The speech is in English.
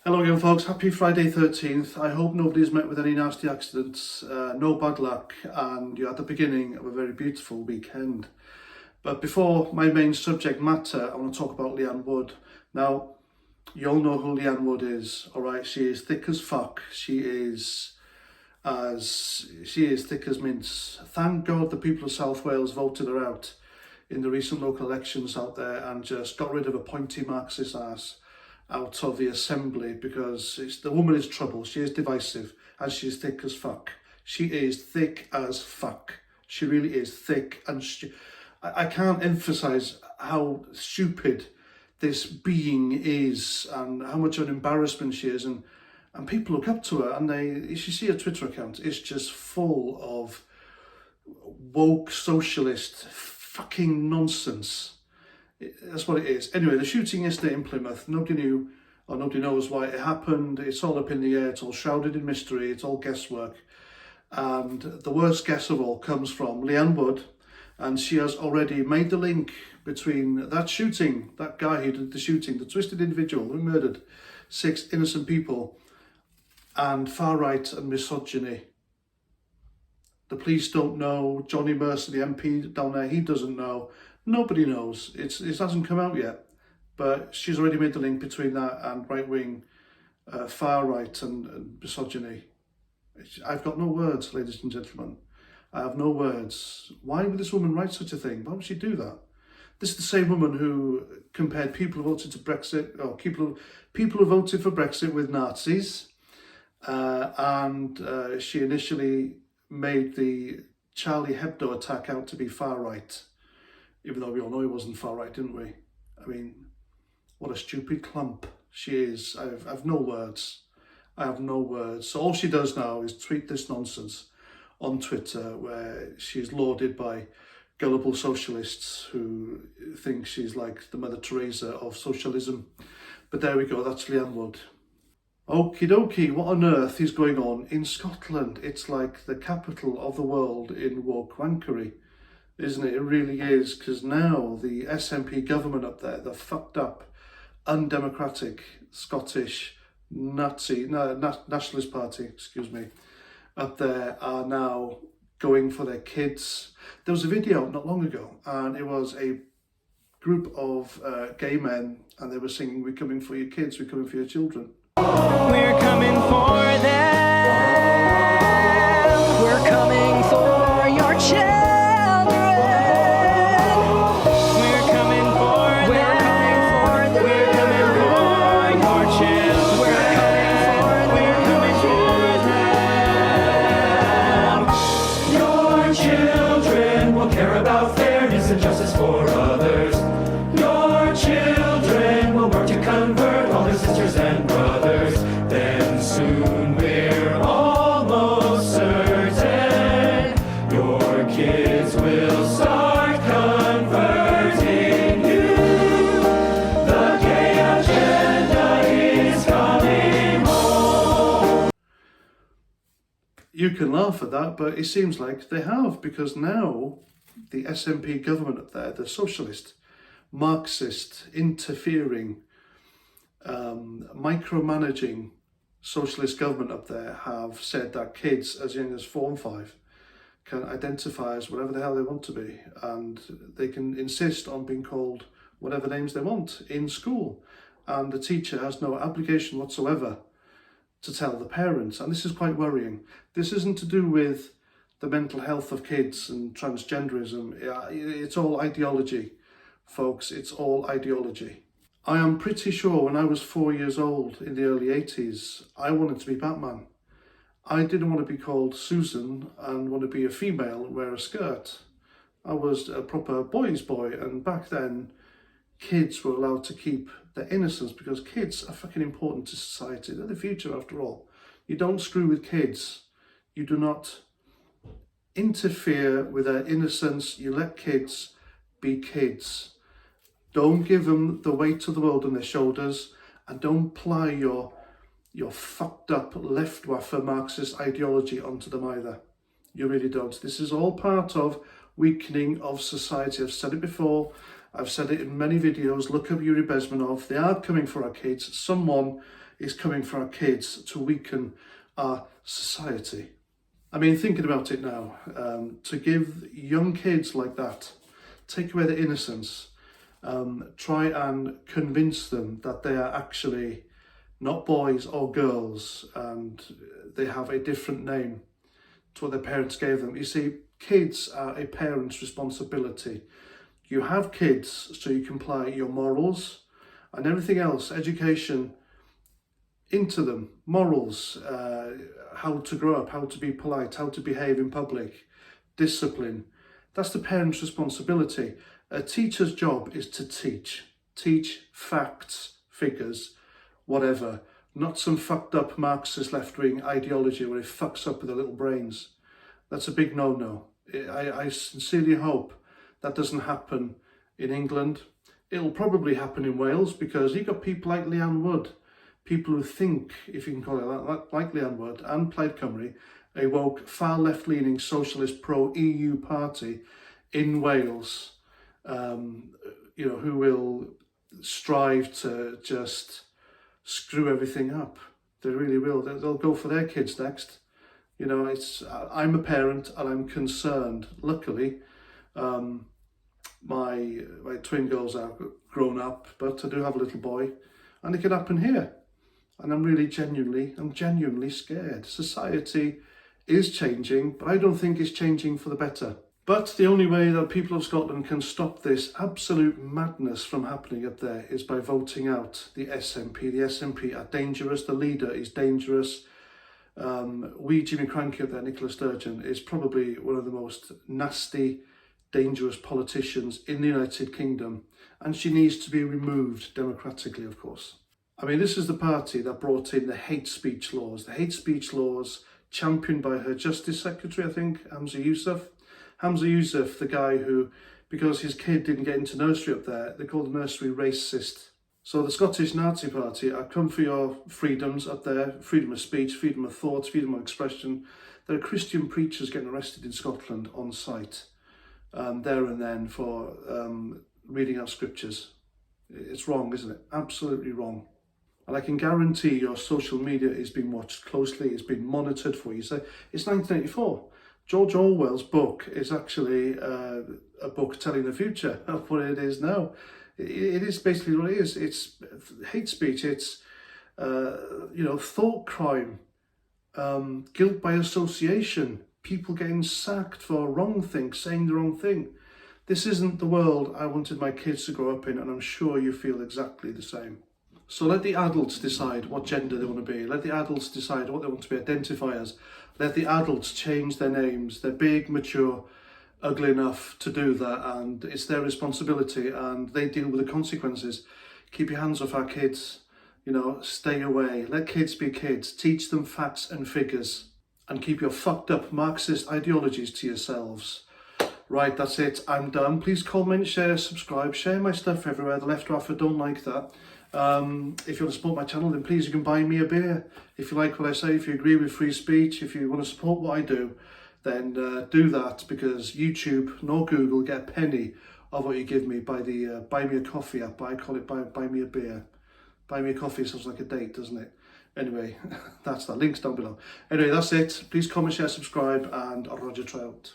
Hello again folks, happy Friday 13th. I hope nobody's met with any nasty accidents, no bad luck, and you're at the beginning of a very beautiful weekend. But before my main subject matter, I want to talk about Leanne Wood. Now, you all know who Leanne Wood is, alright? She is thick as fuck. She is thick as mince. Thank God the people of South Wales voted her out in the recent local elections out there and just got rid of a pointy Marxist ass out of the assembly, because the woman is trouble. She is divisive and she is thick as fuck. She is thick as fuck. She really is thick, and I can't emphasize how stupid this being is and how much of an embarrassment she is, and people look up to her, and if you see her Twitter account, it's just full of woke socialist fucking nonsense. That's what it is. Anyway, the shooting yesterday in Plymouth, nobody knew or nobody knows why it happened. It's all up in the air. It's all shrouded in mystery. It's all guesswork. And the worst guess of all comes from Leanne Wood, and she has already made the link between that shooting, that guy who did the shooting, the twisted individual who murdered 6 innocent people, and far-right and misogyny. The police don't know. Johnny Mercer, the MP down there, he doesn't know. Nobody knows. It hasn't come out yet, but she's already made the link between that and right-wing, far-right and misogyny. I've got no words, ladies and gentlemen. I have no words. Why would this woman write such a thing? Why would she do that? This is the same woman who compared people who voted to Brexit, or people who voted for Brexit, with Nazis, and she initially made the Charlie Hebdo attack out to be far-right. Even though we all know he wasn't far-right, didn't we? I mean, what a stupid clump she is. I've no words. I have no words. So all she does now is tweet this nonsense on Twitter, where she's lauded by gullible socialists who think she's like the Mother Teresa of socialism. But there we go, that's Leanne Wood. Okie dokie, what on earth is going on in Scotland? It's like the capital of the world in woke wankery, isn't it? It really is, because now the SNP government up there, the fucked up, undemocratic Scottish Nationalist Party, up there are now going for their kids. There was a video not long ago, and it was a group of gay men, and they were singing, "We're coming for your kids, we're coming for your children." We're coming for them. We're coming for your children. We're coming for them. We're coming for them. We're coming for your children. We're coming for them. Your children will care about fairness and justice for others. Your children will work to convert all their sisters and brothers. Then soon we're almost certain your kids will start converting you. The gay agenda is coming home. You can laugh at that, but it seems like they have, because now the SNP government up there, the socialist, Marxist, interfering, micromanaging socialist government up there, have said that kids as young as 4 and 5 can identify as whatever the hell they want to be, and they can insist on being called whatever names they want in school, and the teacher has no obligation whatsoever to tell the parents. And this is quite worrying. This isn't to do with the mental health of kids and transgenderism. It's all ideology, folks. It's all ideology. I am pretty sure when I was 4 years old in the early 80s, I wanted to be Batman. I didn't want to be called Susan and want to be a female and wear a skirt. I was a proper boy's boy, and back then kids were allowed to keep their innocence, because kids are fucking important to society. They're the future after all. You don't screw with kids. You do not interfere with their innocence. You let kids be kids. Don't give them the weight of the world on their shoulders, and don't ply your fucked up Luftwaffe Marxist ideology onto them either. You really don't. This is all part of weakening of society. I've said it before. I've said it in many videos. Look up Yuri Bezmenov. They are coming for our kids. Someone is coming for our kids to weaken our society. I mean, thinking about it now, to give young kids like that, take away their innocence, try and convince them that they are actually not boys or girls and they have a different name to what their parents gave them. You see, kids are a parent's responsibility. You have kids so you can apply your morals and everything else, education, into them. Morals, how to grow up, how to be polite, how to behave in public, discipline. That's the parent's responsibility. A teacher's job is to teach. Teach facts, figures, whatever. Not some fucked up Marxist left-wing ideology where it fucks up with their little brains. That's a big no-no. I sincerely hope that doesn't happen in England. It'll probably happen in Wales because you've got people like Leanne Wood, people who think, if you can call it that, like Leanne Wood and Plaid Cymru, a woke, far left-leaning socialist pro-EU party in Wales, who will strive to just screw everything up. They really will. They'll go for their kids next. You know, I'm a parent and I'm concerned. Luckily, my twin girls are grown up, but I do have a little boy, and it could happen here. And I'm genuinely scared. Society is changing, but I don't think it's changing for the better. But the only way that people of Scotland can stop this absolute madness from happening up there is by voting out the SNP. The SNP are dangerous. The leader is dangerous. Jimmy Cranky up there, Nicola Sturgeon, is probably one of the most nasty, dangerous politicians in the United Kingdom. And she needs to be removed democratically, of course. I mean, this is the party that brought in the hate speech laws. The hate speech laws championed by her Justice Secretary, I think, Hamza Yousaf. Hamza Yousaf, the guy who, because his kid didn't get into nursery up there, they called the nursery racist. So the Scottish Nazi Party are come for your freedoms up there, freedom of speech, freedom of thought, freedom of expression. There are Christian preachers getting arrested in Scotland on site, there and then for reading out scriptures. It's wrong, isn't it? Absolutely wrong. And I can guarantee your social media is being watched closely, it's been monitored for you. So it's 1984. George Orwell's book is actually a book telling the future of what it is now. It is basically what it is. It's hate speech, it's thought crime, guilt by association, people getting sacked for wrong things, saying the wrong thing. This isn't the world I wanted my kids to grow up in, and I'm sure you feel exactly the same. So let the adults decide what gender they want to be. Let the adults decide what they want to be identified as. Let the adults change their names. They're big, mature, ugly enough to do that, and it's their responsibility, and they deal with the consequences. Keep your hands off our kids. Stay away. Let kids be kids. Teach them facts and figures, and keep your fucked up Marxist ideologies to yourselves. Right, that's it. I'm done. Please comment, share, subscribe, share my stuff everywhere. The left or half don't like that. If you want to support my channel, then please you can buy me a beer. If you like what I say, if you agree with free speech, if you want to support what I do, then do that, because YouTube nor Google get a penny of what you give me by the buy me a coffee app. I call it buy me a beer. Buy me a coffee sounds like a date, doesn't it? Anyway, that's that. Link's down below. Anyway, that's it. Please comment, share, subscribe, and Roger Trout.